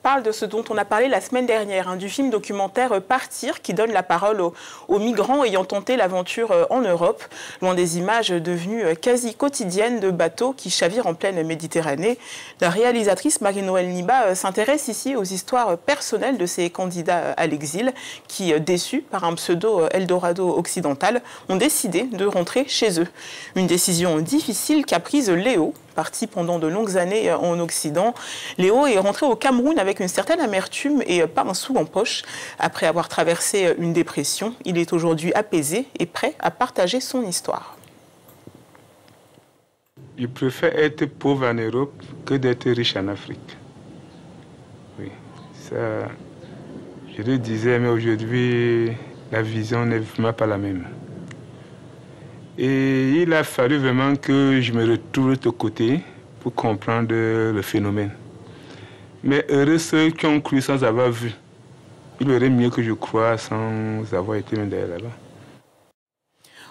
parle de ce dont on a parlé la semaine dernière, hein, du film documentaire Partir, qui donne la parole aux migrants ayant tenté l'aventure en Europe, loin des images devenues quasi quotidiennes de bateaux qui chavirent en pleine Méditerranée. La réalisatrice Marie-Noëlle Niba s'intéresse ici aux histoires personnelles de ces candidats à l'exil qui, déçus par un pseudo Eldorado occidental, ont décidé de rentrer chez eux. Une décision difficile qu'a prise Léo. Parti pendant de longues années en Occident, Léo est rentré au Cameroun avec une certaine amertume et pas un sou en poche. Après avoir traversé une dépression, il est aujourd'hui apaisé et prêt à partager son histoire. Je préfère être pauvre en Europe que d'être riche en Afrique. Oui, ça, je le disais, mais aujourd'hui, la vision n'est vraiment pas la même. Et il a fallu vraiment que je me retrouve de côté pour comprendre le phénomène. Mais heureux ceux qui ont cru sans avoir vu. Il aurait mieux que je croie sans avoir été même derrière là-bas.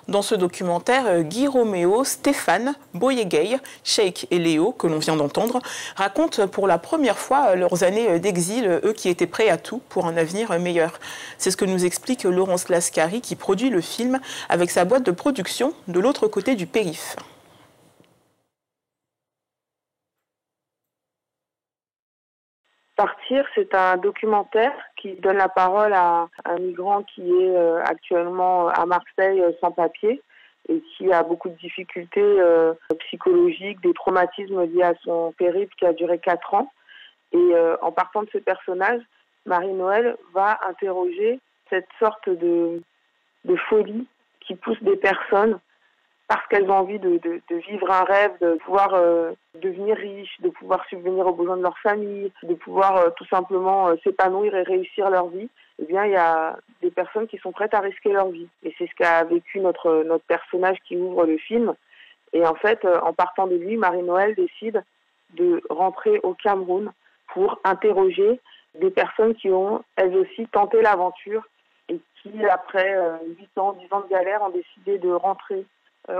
Dans ce documentaire, Guy Roméo, Stéphane, Boyegay, Cheikh et Léo, que l'on vient d'entendre, racontent pour la première fois leurs années d'exil, eux qui étaient prêts à tout pour un avenir meilleur. C'est ce que nous explique Laurence Lascari, qui produit le film avec sa boîte de production de l'autre côté du périph'. Partir, c'est un documentaire qui donne la parole à un migrant qui est actuellement à Marseille sans papier et qui a beaucoup de difficultés psychologiques, des traumatismes liés à son périple qui a duré 4 ans. Et en partant de ce personnage, Marie-Noëlle va interroger cette sorte de folie qui pousse des personnes parce qu'elles ont envie de vivre un rêve, de pouvoir devenir riches, de pouvoir subvenir aux besoins de leur famille, de pouvoir tout simplement s'épanouir et réussir leur vie. Eh bien, il y a des personnes qui sont prêtes à risquer leur vie. Et c'est ce qu'a vécu notre personnage qui ouvre le film. Et en fait, en partant de lui, Marie-Noëlle décide de rentrer au Cameroun pour interroger des personnes qui ont, elles aussi, tenté l'aventure et qui, après 8 ans, 10 ans de galère, ont décidé de rentrer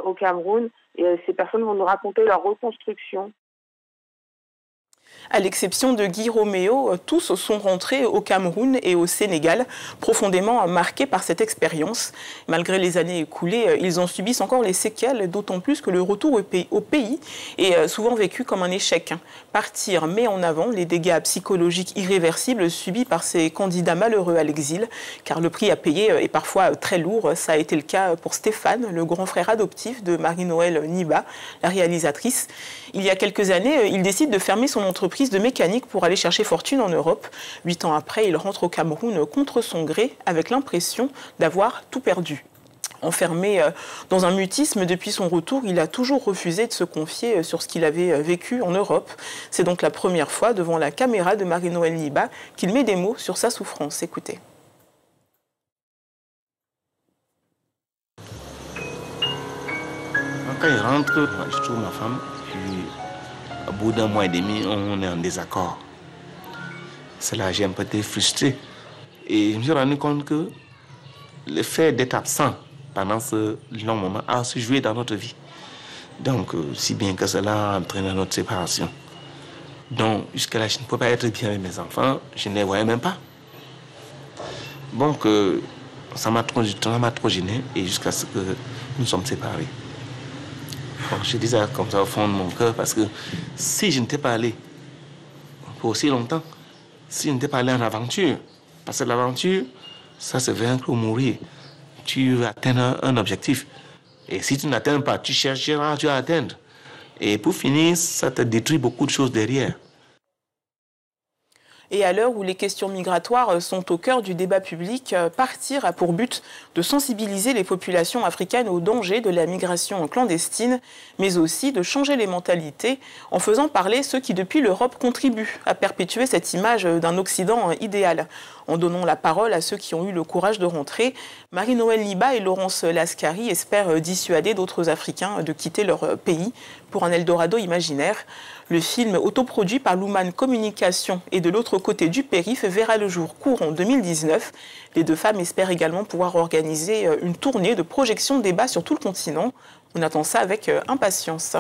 au Cameroun, et ces personnes vont nous raconter leur reconstruction. À l'exception de Guy Roméo, tous sont rentrés au Cameroun et au Sénégal, profondément marqués par cette expérience. Malgré les années écoulées, ils en subissent encore les séquelles, d'autant plus que le retour au pays est souvent vécu comme un échec. Partir met en avant les dégâts psychologiques irréversibles subis par ces candidats malheureux à l'exil, car le prix à payer est parfois très lourd. Ça a été le cas pour Stéphane, le grand frère adoptif de Marie-Noëlle Niba, la réalisatrice. Il y a quelques années, il décide de fermer son entreprise de mécanique pour aller chercher fortune en Europe. 8 ans après, il rentre au Cameroun contre son gré avec l'impression d'avoir tout perdu. Enfermé dans un mutisme depuis son retour, il a toujours refusé de se confier sur ce qu'il avait vécu en Europe. C'est donc la première fois devant la caméra de Marie-Noëlle Niba qu'il met des mots sur sa souffrance. Écoutez. Quand il rentre, je trouve ma femme. Au bout d'un mois et demi, on est en désaccord. C'est là que j'ai un peu été frustré. Et je me suis rendu compte que le fait d'être absent pendant ce long moment a aussi joué dans notre vie. Donc, si bien que cela a entraîné notre séparation. Donc, jusque-là, je ne peux pas être bien avec mes enfants, je ne les voyais même pas. Donc, ça m'a trop gêné et jusqu'à ce que nous sommes séparés. Bon, je dis ça comme ça au fond de mon cœur parce que si je n'étais pas allé pour aussi longtemps, si je n'étais pas allé en aventure, parce que l'aventure, ça c'est vaincre ou mourir. Tu atteins un objectif. Et si tu n'atteins pas, tu chercheras, tu vas atteindre. Et pour finir, ça te détruit beaucoup de choses derrière. Et à l'heure où les questions migratoires sont au cœur du débat public, Partir a pour but de sensibiliser les populations africaines aux dangers de la migration clandestine, mais aussi de changer les mentalités en faisant parler ceux qui, depuis l'Europe, contribuent à perpétuer cette image d'un Occident idéal. En donnant la parole à ceux qui ont eu le courage de rentrer, Marie-Noëlle Niba et Laurence Lascari espèrent dissuader d'autres Africains de quitter leur pays pour un Eldorado imaginaire. Le film autoproduit par Luman Communication et de l'autre côté du périph' verra le jour courant 2019. Les deux femmes espèrent également pouvoir organiser une tournée de projection de débats sur tout le continent. On attend ça avec impatience.